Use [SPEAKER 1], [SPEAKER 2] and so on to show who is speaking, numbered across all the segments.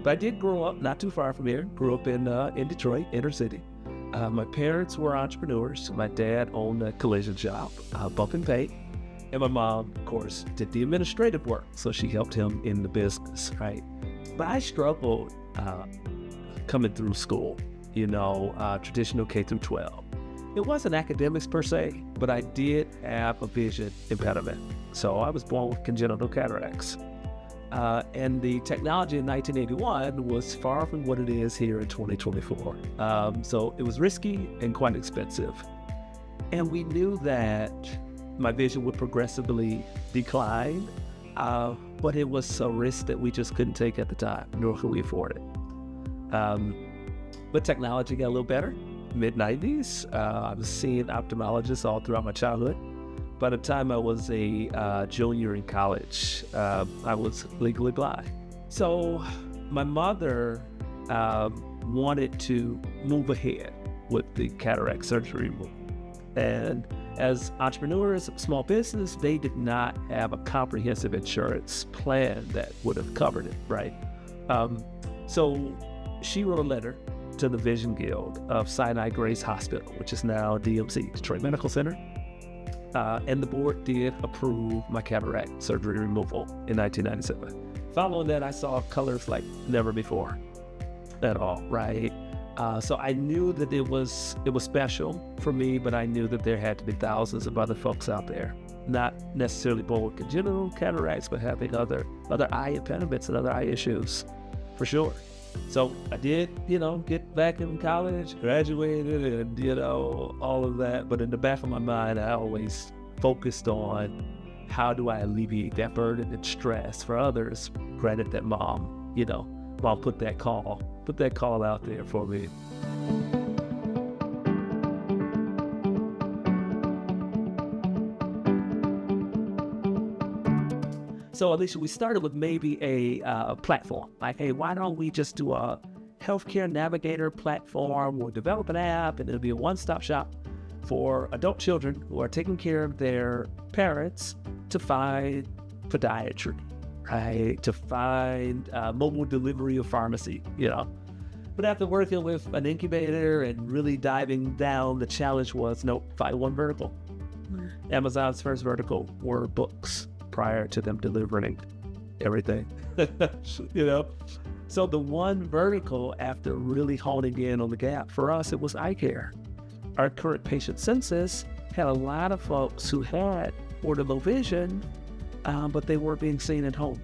[SPEAKER 1] But I did grow up not too far from here. Grew up in Detroit, inner city. My parents were entrepreneurs. My dad owned a collision shop, Bump and Pay. And my mom, of course, did the administrative work. So she helped him in the business, right? But I struggled coming through school, traditional K through 12. It wasn't academics per se, but I did have a vision impediment. So I was born with congenital cataracts. And the technology in 1981 was far from what it is here in 2024. So it was risky and quite expensive. And we knew that my vision would progressively decline, but it was a risk that we just couldn't take at the time, nor could we afford it. But technology got a little better. Mid-90s, I was seeing ophthalmologists all throughout my childhood. By the time I was a junior in college, I was legally blind. So my mother wanted to move ahead with the cataract surgery removal. And as entrepreneurs, small business, they did not have a comprehensive insurance plan that would have covered it, right? So she wrote a letter to the Vision Guild of Sinai Grace Hospital, which is now DMC, Detroit Medical Center. And the board did approve my cataract surgery removal in 1997. Following that, I saw colors like never before at all, right? So I knew that it was special for me, but I knew that there had to be thousands of other folks out there, not necessarily born with congenital cataracts, but having other eye impediments and other eye issues, for sure. So I did, get back in college, graduated, and, all of that. But in the back of my mind, I always focused on how do I alleviate that burden and stress for others. Granted that mom put that call out there for me. So Alicia, we started with maybe a platform. Like, hey, why don't we just do a healthcare navigator platform or develop an app, and it'll be a one-stop shop for adult children who are taking care of their parents to find podiatry, right? To find mobile delivery of pharmacy, But after working with an incubator and really diving down, the challenge was, find one vertical. Amazon's first vertical were books, prior to them delivering everything, So the one vertical, after really honing in on the gap, for us, it was eye care. Our current patient census had a lot of folks who had or low vision, but they weren't being seen at home.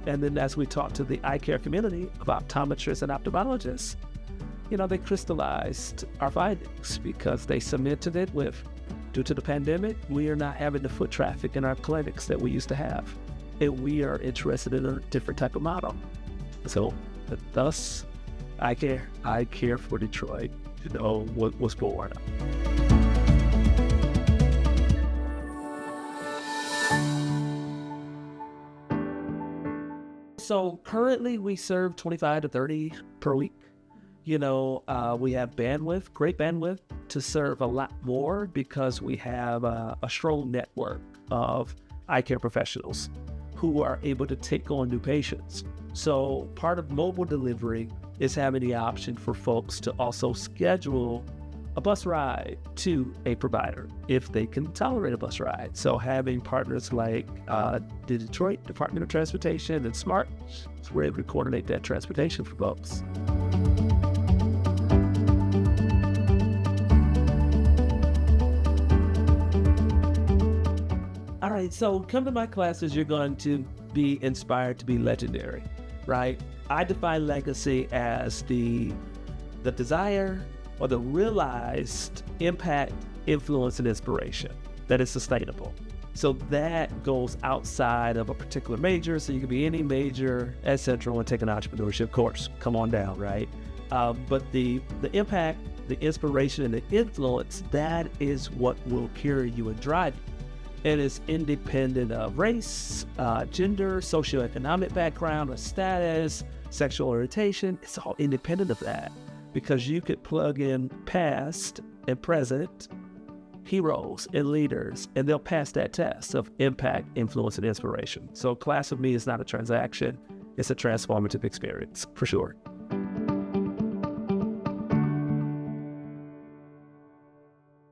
[SPEAKER 1] And then as we talked to the eye care community of optometrists and ophthalmologists, they crystallized our findings because they cemented it with, due to the pandemic, we are not having the foot traffic in our clinics that we used to have. And we are interested in a different type of model. So thus, I care for Detroit, what was born. So currently we serve 25 to 30 per week. We have great bandwidth to serve a lot more because we have a strong network of eye care professionals who are able to take on new patients. So part of mobile delivery is having the option for folks to also schedule a bus ride to a provider if they can tolerate a bus ride. So having partners like the Detroit Department of Transportation and SMART, so we're able to coordinate that transportation for folks. All right, so come to my classes, you're going to be inspired to be legendary, right? I define legacy as the desire or the realized impact, influence, and inspiration that is sustainable. So that goes outside of a particular major. So you can be any major at Central and take an entrepreneurship course. Come on down, right? But the impact, the inspiration, and the influence, that is what will carry you and drive you. And it's independent of race, gender, socioeconomic background, or status, sexual orientation. It's all independent of that because you could plug in past and present heroes and leaders, and they'll pass that test of impact, influence, and inspiration. So a class with me is not a transaction. it's a transformative experience for sure.